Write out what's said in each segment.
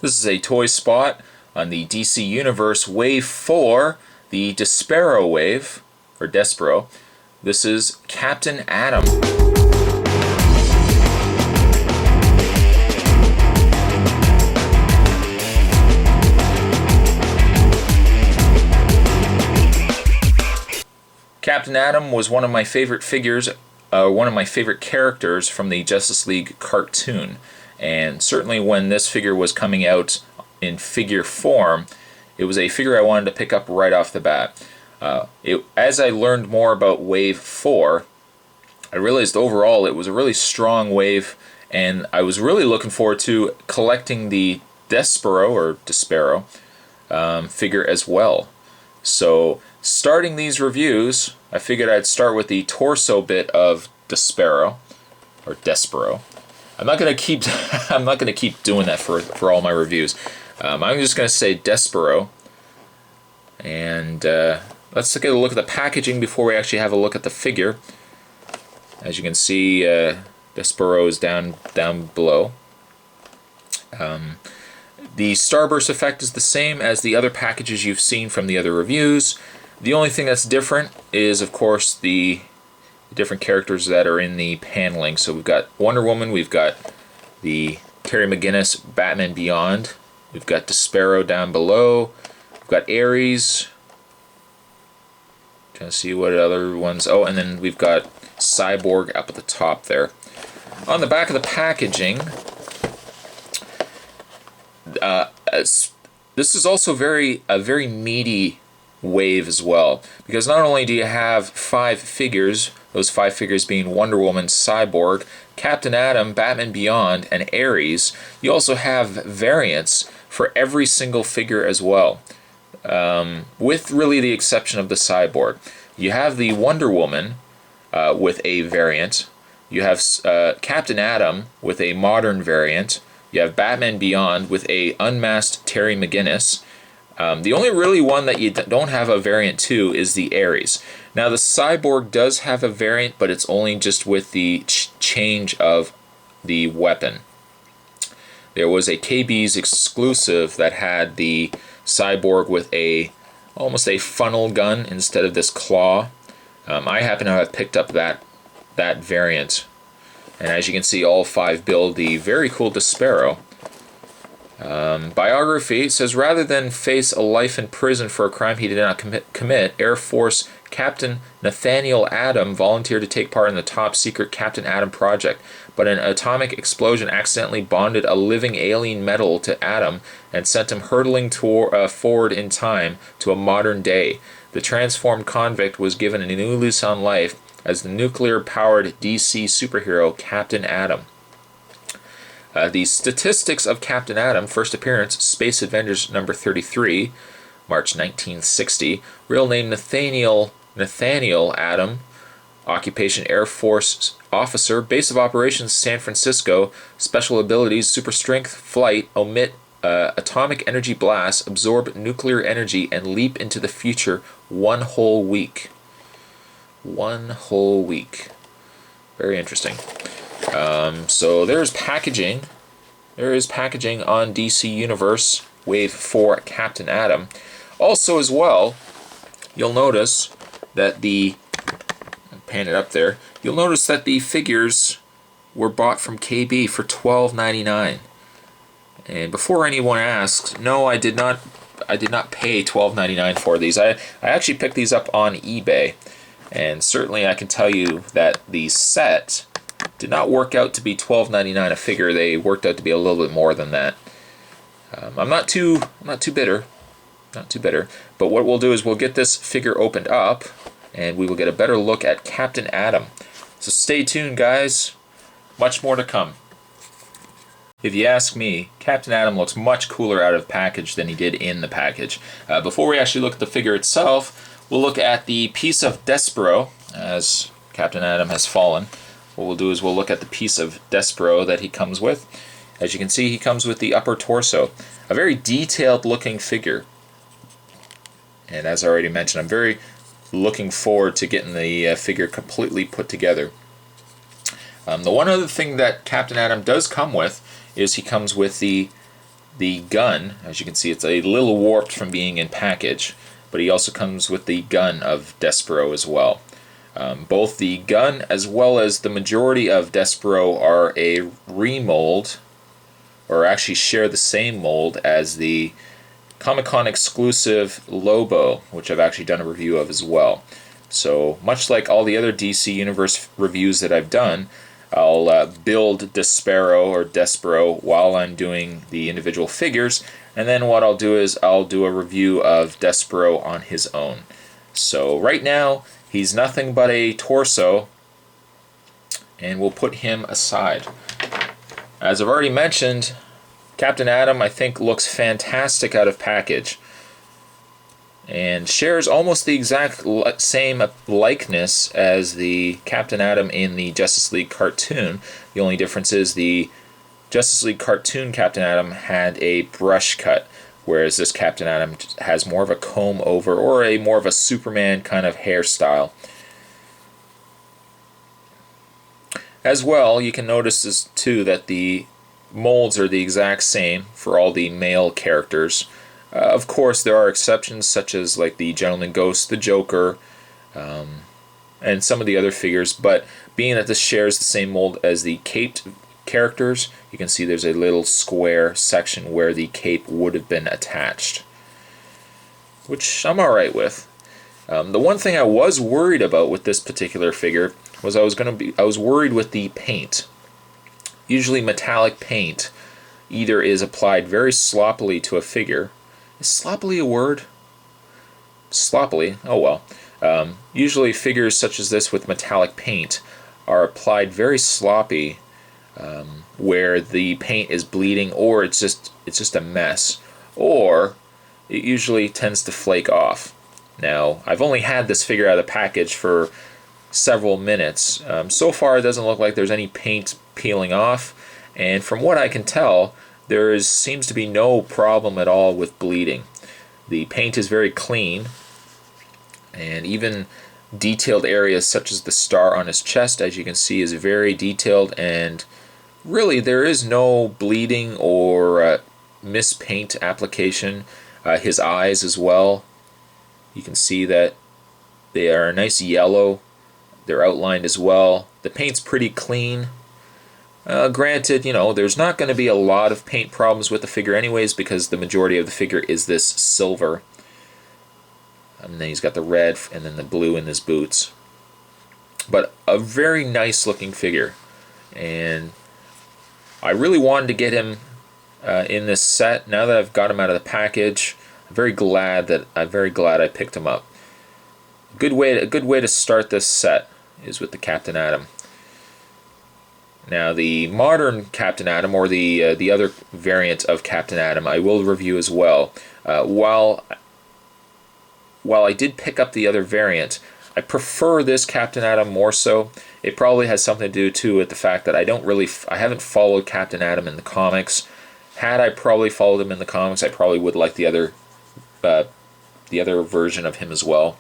This is a toy spot on the DC Universe Wave 4, the Despero wave, or Despero. This is Captain Atom. Captain Atom was one of my favorite figures, one of my favorite characters from the Justice League cartoon. And certainly when this figure was coming out in figure form, it was a figure I wanted to pick up right off the bat. As I learned more about Wave 4, I realized overall it was a really strong wave, and I was really looking forward to collecting the Despero figure as well. So starting these reviews, I figured I'd start with the torso bit of Despero. I'm not gonna keep doing that for all my reviews. I'm just gonna say Despero, and let's get a look at the packaging before we actually have a look at the figure. As you can see, Despero is down below. The starburst effect is the same as the other packages you've seen from the other reviews. The only thing that's different is, of course, the different characters that are in the paneling. So we've got Wonder Woman, we've got the Terry McGinnis Batman Beyond, we've got Despero down below, we've got Ares. Trying to see what other ones. Oh, and then we've got Cyborg up at the top there. On the back of the packaging, this is also a very meaty wave as well, because not only do you have 5 figures, those 5 figures being Wonder Woman, Cyborg, Captain Atom, Batman Beyond, and Ares, you also have variants for every single figure as well, with really the exception of the Cyborg. You have the Wonder Woman with a variant, you have Captain Atom with a modern variant, you have Batman Beyond with a unmasked Terry McGinnis. The only really one that you don't have a variant to is the Ares. Now the Cyborg does have a variant, but it's only just with the change of the weapon. There was a KB's exclusive that had the Cyborg with almost a funnel gun instead of this claw. I happen to have picked up that variant. And as you can see, all 5 build the very cool Despero. Biography says, rather than face a life in prison for a crime he did not commit, Air Force Captain Nathaniel Atom volunteered to take part in the top secret Captain Atom project, but an atomic explosion accidentally bonded a living alien metal to Atom and sent him hurtling forward in time to a modern day. The transformed convict was given a new lease on life as the nuclear-powered DC superhero Captain Atom. The statistics of Captain Atom: first appearance, Space Avengers number 33, March 1960. Real name Nathaniel Atom. Occupation Air Force officer. Base of operations San Francisco. Special abilities: super strength, flight, omit atomic energy blast, absorb nuclear energy, and leap into the future 1 whole week. 1 whole week. Very interesting. So there's packaging. There is packaging on DC Universe Wave 4 Captain Atom. Also as well, you'll notice that pan it up there, you'll notice that the figures were bought from KB for $12.99. And before anyone asks, no, I did not pay $12.99 for these. I actually picked these up on eBay. And certainly I can tell you that the set did not work out to be $12.99 a figure. They worked out to be a little bit more than that. I'm not too bitter, But what we'll do is we'll get this figure opened up, and we will get a better look at Captain Atom. So stay tuned, guys. Much more to come. If you ask me, Captain Atom looks much cooler out of package than he did in the package. Before we actually look at the figure itself, we'll look at the piece of Despero, as Captain Atom has fallen. What we'll do is we'll look at the piece of Despero that he comes with. As you can see, he comes with the upper torso. A very detailed looking figure. And as I already mentioned, I'm very looking forward to getting the figure completely put together. The one other thing that Captain Atom does come with is he comes with the the gun. As you can see, it's a little warped from being in package, but he also comes with the gun of Despero as well. Both the gun as well as the majority of Despero are a remold, or actually share the same mold as the Comic-Con exclusive Lobo, which I've actually done a review of as well. So much like all the other DC Universe reviews that I've done, I'll build Despero while I'm doing the individual figures, and then what I'll do is I'll do a review of Despero on his own. So right now, he's nothing but a torso, and we'll put him aside. As I've already mentioned, Captain Atom I think looks fantastic out of package, and shares almost the exact same likeness as the Captain Atom in the Justice League cartoon. The only difference is the Justice League cartoon Captain Atom had a brush cut, whereas this Captain Atom has more of a comb over, or a more of a Superman kind of hairstyle. As well, you can notice too that the molds are the exact same for all the male characters. Of course, there are exceptions, such as like the Gentleman Ghost, the Joker, and some of the other figures, but being that this shares the same mold as the caped characters, you can see there's a little square section where the cape would have been attached, which I'm alright with. The one thing I was worried about with this particular figure was I was worried with the paint. Usually metallic paint either is applied very sloppily to a figure. Is sloppily a word? Sloppily, oh well. Usually figures such as this with metallic paint are applied very sloppy, where the paint is bleeding, or it's just a mess, or it usually tends to flake off. Now, I've only had this figure out of the package for several minutes. So far, it doesn't look like there's any paint peeling off, and from what I can tell, there seems to be no problem at all with bleeding. The paint is very clean, and even detailed areas such as the star on his chest, as you can see, is very detailed, and really there is no bleeding or mispaint application. His eyes as well, you can see that they are a nice yellow. They're outlined as well. The paint's pretty clean. Granted, there's not going to be a lot of paint problems with the figure anyways, because the majority of the figure is this silver. And then he's got the red and then the blue in his boots. But a very nice looking figure. And I really wanted to get him in this set. Now that I've got him out of the package, I'm very glad I picked him up. A good way to start this set is with the Captain Atom. Now, the modern Captain Atom, or the other variant of Captain Atom, I will review as well. While I did pick up the other variant, I prefer this Captain Atom more so. It probably has something to do too with the fact that I haven't followed Captain Atom in the comics. Had I probably followed him in the comics, I probably would like the other version of him as well.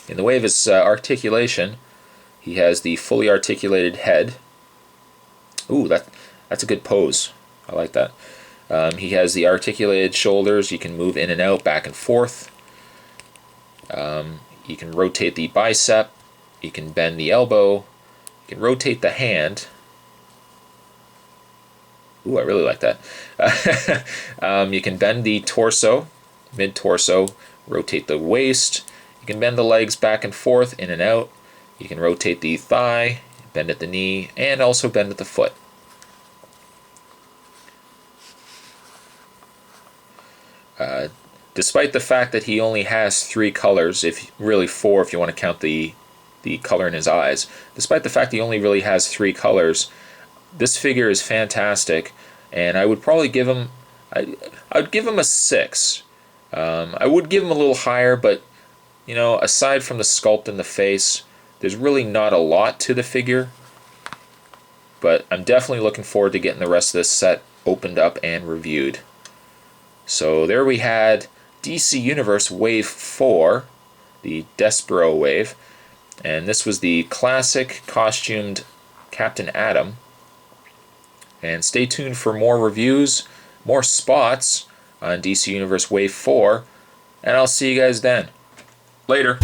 In the way of his articulation, he has the fully articulated head. Ooh, that's a good pose. I like that. He has the articulated shoulders. You can move in and out, back and forth. You can rotate the bicep. You can bend the elbow. You can rotate the hand. Ooh, I really like that. You can bend the torso, mid-torso, rotate the waist. You can bend the legs back and forth, in and out. You can rotate the thigh, bend at the knee, and also bend at the foot. Despite the fact that he only has 3 colors, really 4 if you want to count the color in his eyes, despite the fact he only really has 3 colors, this figure is fantastic, and I would probably give him, I'd give him a 6. I would give him a little higher, but aside from the sculpt in the face, there's really not a lot to the figure. But I'm definitely looking forward to getting the rest of this set opened up and reviewed. So there we had DC Universe Wave 4, the Despero wave, and this was the classic costumed Captain Atom. And stay tuned for more reviews. more spots on DC Universe Wave 4, and I'll see you guys then. Later.